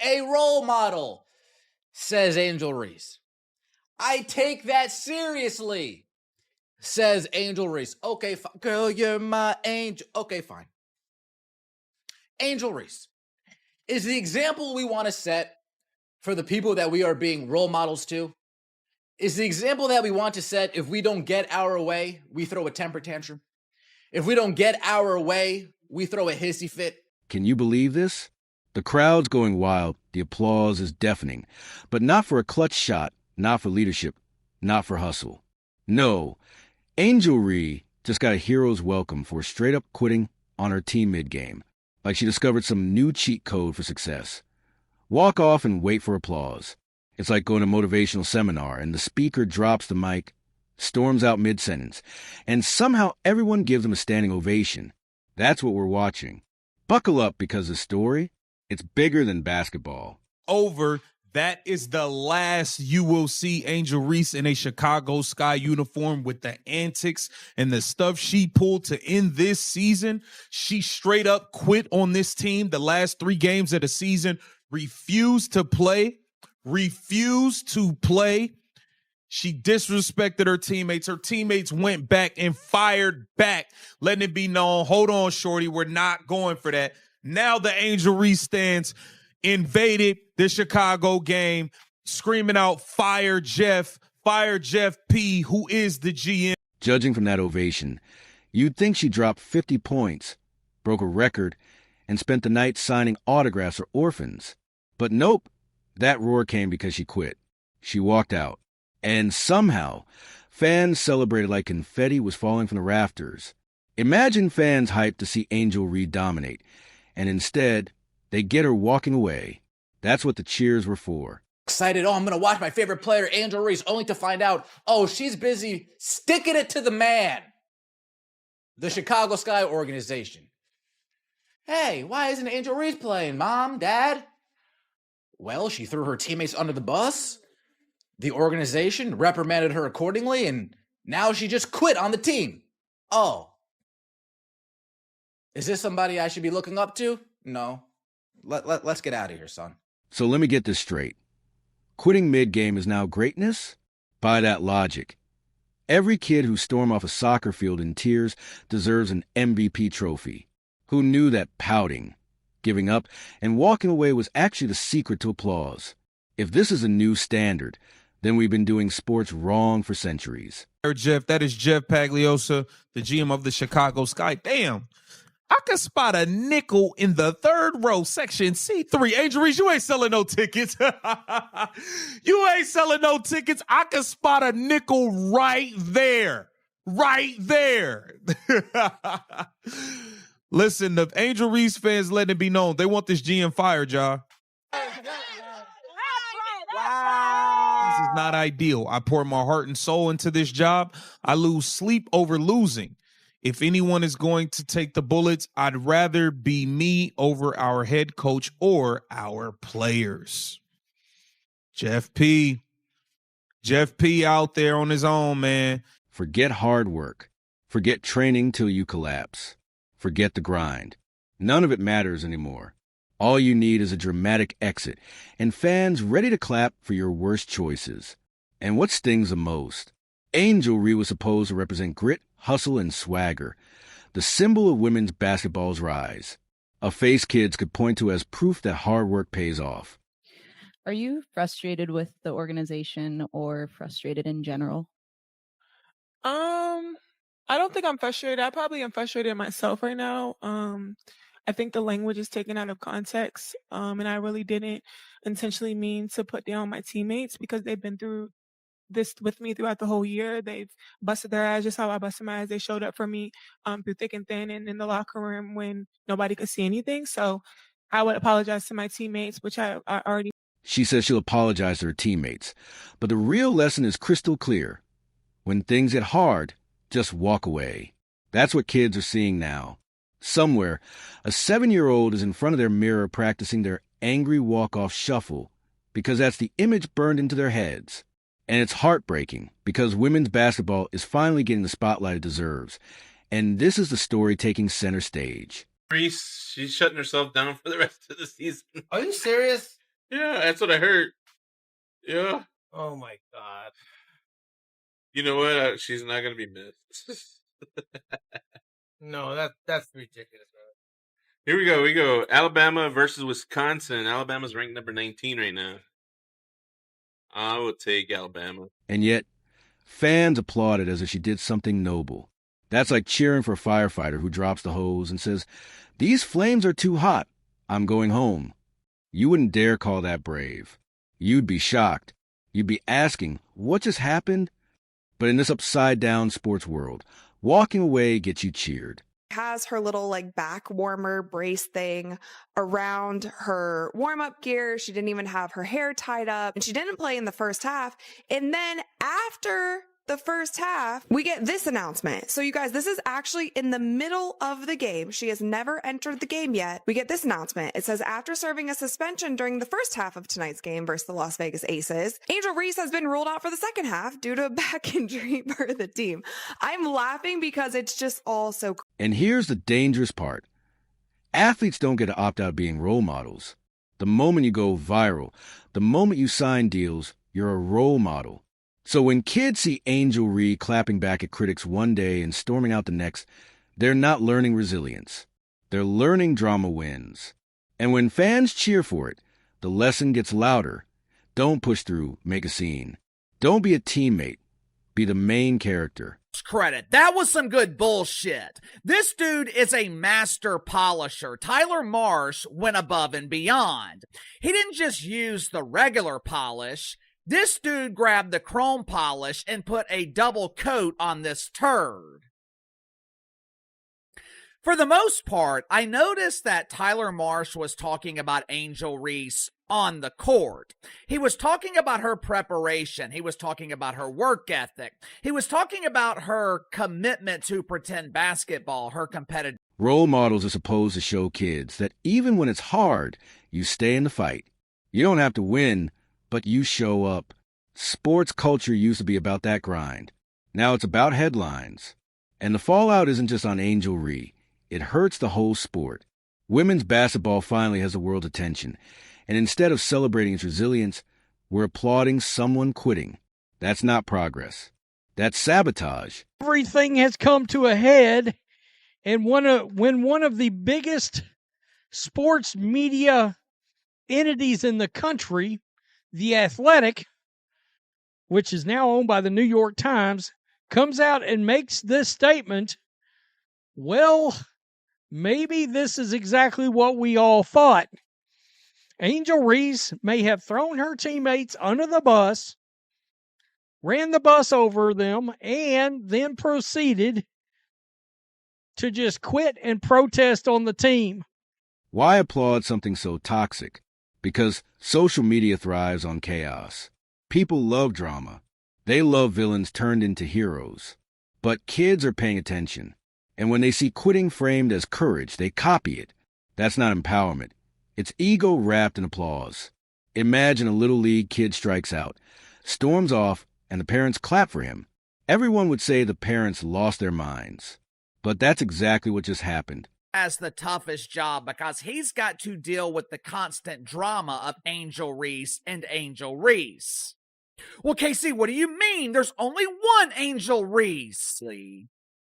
a role model, says Angel Reese. I take that seriously, says Angel Reese. Okay, girl, you're my angel. Okay, fine. Angel Reese is the example we want to set for the people that we are being role models to. Is the example that we want to set, if we don't get our way, we throw a temper tantrum. If we don't get our way, we throw a hissy fit. Can you believe this? The crowd's going wild, the applause is deafening, but not for a clutch shot, not for leadership, not for hustle. No, Angel Reese just got a hero's welcome for straight up quitting on her team mid-game, like she discovered some new cheat code for success. Walk off and wait for applause. It's like going to a motivational seminar and the speaker drops the mic, storms out mid-sentence, and somehow everyone gives them a standing ovation. That's what we're watching. Buckle up, because the story, it's bigger than basketball. Over. That is the last you will see Angel Reese in a Chicago Sky uniform with the antics and the stuff she pulled to end this season. She straight up quit on this team the last 3 games of the season, refused to play. She disrespected her teammates. Her teammates went back and fired back, letting it be known, hold on, shorty, we're not going for that. Now the Angel Reese stands invaded the Chicago game, screaming out, fire Jeff P., who is the GM. Judging from that ovation, you'd think she dropped 50 points, broke a record, and spent the night signing autographs for orphans. But nope, that roar came because she quit. She walked out. And somehow, fans celebrated like confetti was falling from the rafters. Imagine fans hyped to see Angel Reese dominate, and instead, they get her walking away. That's what the cheers were for. Excited, I'm going to watch my favorite player, Angel Reese, only to find out, she's busy sticking it to the man. The Chicago Sky organization. Hey, why isn't Angel Reese playing, Mom, Dad? Well, she threw her teammates under the bus. The organization reprimanded her accordingly, and now she just quit on the team. Oh. Is this somebody I should be looking up to? No. Let's get out of here, son. So let me get this straight. Quitting mid-game is now greatness? By that logic, every kid who stormed off a soccer field in tears deserves an MVP trophy. Who knew that pouting, giving up, and walking away was actually the secret to applause? If this is a new standard, then we've been doing sports wrong for centuries. Jeff, that is Jeff Pagliosa, the GM of the Chicago Sky. Damn. I can spot a nickel in the 3rd row, section C3. Angel Reese, you ain't selling no tickets. You ain't selling no tickets. I can spot a nickel right there. Right there. Listen, the Angel Reese fans letting it be known, they want this GM fired, y'all. This is not ideal. I pour my heart and soul into this job. I lose sleep over losing. If anyone is going to take the bullets, I'd rather be me over our head coach or our players. Jeff P. out there on his own, man. Forget hard work. Forget training till you collapse. Forget the grind. None of it matters anymore. All you need is a dramatic exit and fans ready to clap for your worst choices. And what stings the most? Angel Reese was supposed to represent grit, hustle, and swagger, the symbol of women's basketball's rise. A face kids could point to as proof that hard work pays off. Are you frustrated with the organization or frustrated in general? I don't think I'm frustrated. I probably am frustrated myself right now. I think the language is taken out of context, and I really didn't intentionally mean to put down my teammates because they've been through this with me throughout the whole year. They've busted their ass just how I busted my ass. They showed up for me through thick and thin and in the locker room when nobody could see anything. So I would apologize to my teammates, which I already. She says she'll apologize to her teammates, but the real lesson is crystal clear. When things get hard, just walk away. That's what kids are seeing now. Somewhere, a 7-year-old is in front of their mirror practicing their angry walk-off shuffle because that's the image burned into their heads. And it's heartbreaking because women's basketball is finally getting the spotlight it deserves. And this is the story taking center stage. Reese, she's shutting herself down for the rest of the season. Are you serious? Yeah, that's what I heard. Yeah. Oh my God. You know what? She's not gonna be missed. No, that's ridiculous, man. Here we go. We go. Alabama versus Wisconsin. Alabama's ranked number 19 right now. I would take Alabama. And yet, fans applaud it as if she did something noble. That's like cheering for a firefighter who drops the hose and says, "These flames are too hot. I'm going home." You wouldn't dare call that brave. You'd be shocked. You'd be asking, what just happened? But in this upside-down sports world, walking away gets you cheered. Has her little back warmer brace thing around her warm-up gear. She didn't even have her hair tied up, and she didn't play in the first half. And then after the first half, we get this announcement. So you guys, this is actually in the middle of the game. She has never entered the game yet. We get this announcement. It says, after serving a suspension during the first half of tonight's game versus the Las Vegas Aces, Angel Reese has been ruled out for the second half due to a back injury for the team. I'm laughing because it's just all so. And here's the dangerous part. Athletes don't get to opt out being role models. The moment you go viral, the moment you sign deals, you're a role model. So when kids see Angel Reese clapping back at critics one day and storming out the next, they're not learning resilience. They're learning drama wins. And when fans cheer for it, the lesson gets louder. Don't push through, make a scene. Don't be a teammate. Be the main character. Credit. That was some good bullshit. This dude is a master polisher. Tyler Marsh went above and beyond. He didn't just use the regular polish. This dude grabbed the chrome polish and put a double coat on this turd. For the most part, I noticed that Tyler Marsh was talking about Angel Reese on the court. He was talking about her preparation. He was talking about her work ethic. He was talking about her commitment to pretend basketball, her competitive. Role models are supposed to show kids that even when it's hard, you stay in the fight. You don't have to win, but you show up. Sports culture used to be about that grind. Now it's about headlines. And the fallout isn't just on Angel Reese. It hurts the whole sport. Women's basketball finally has the world's attention. And instead of celebrating its resilience, we're applauding someone quitting. That's not progress. That's sabotage. Everything has come to a head. And when one of the biggest sports media entities in the country, The Athletic, which is now owned by the New York Times, comes out and makes this statement, well, maybe this is exactly what we all thought. Angel Reese may have thrown her teammates under the bus, ran the bus over them, and then proceeded to just quit and protest on the team. Why applaud something so toxic? Because social media thrives on chaos. People love drama. They love villains turned into heroes. But kids are paying attention. And when they see quitting framed as courage, they copy it. That's not empowerment. It's ego wrapped in applause. Imagine a little league kid strikes out, storms off, and the parents clap for him. Everyone would say the parents lost their minds. But that's exactly what just happened. As the toughest job because he's got to deal with the constant drama of Angel Reese and Angel Reese. Well, Casey, what do you mean? There's only one Angel Reese.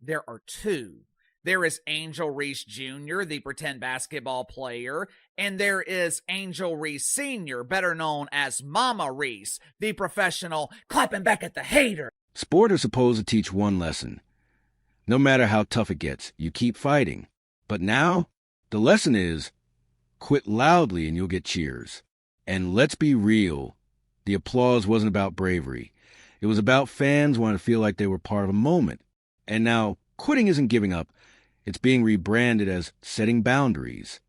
There are two. There is Angel Reese Jr., the pretend basketball player, and there is Angel Reese Sr., better known as Mama Reese, the professional clapping back at the hater. Sport is supposed to teach one lesson. No matter how tough it gets, you keep fighting. But now, the lesson is, quit loudly and you'll get cheers. And let's be real, the applause wasn't about bravery. It was about fans wanting to feel like they were part of a moment. And now, quitting isn't giving up. It's being rebranded as setting boundaries.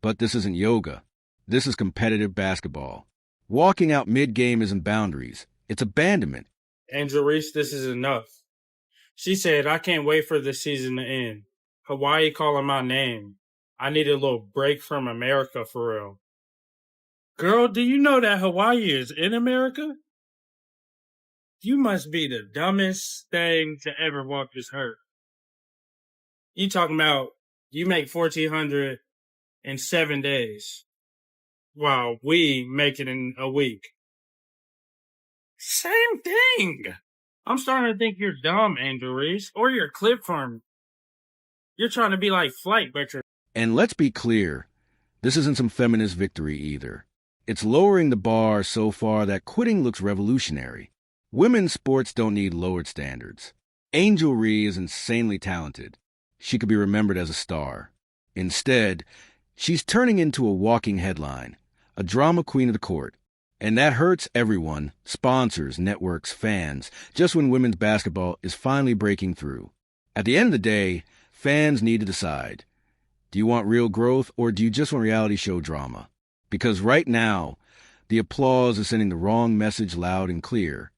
But this isn't yoga. This is competitive basketball. Walking out mid-game isn't boundaries. It's abandonment. Angel Reese, this is enough. She said, I can't wait for the season to end. Hawaii calling my name. I need a little break from America for real. Girl, do you know that Hawaii is in America? You must be the dumbest thing to ever walk this earth. You talking about you make $1,400 in 7 days. while we make it in a week. Same thing. I'm starting to think you're dumb, Angel Reese, or you're clip farm. You're trying to be like Flight, but you're. And let's be clear, this isn't some feminist victory either. It's lowering the bar so far that quitting looks revolutionary. Women's sports don't need lowered standards. Angel Reese is insanely talented. She could be remembered as a star. Instead, she's turning into a walking headline, a drama queen of the court. And that hurts everyone, sponsors, networks, fans, just when women's basketball is finally breaking through. At the end of the day, fans need to decide. Do you want real growth or do you just want reality show drama? Because right now, the applause is sending the wrong message loud and clear.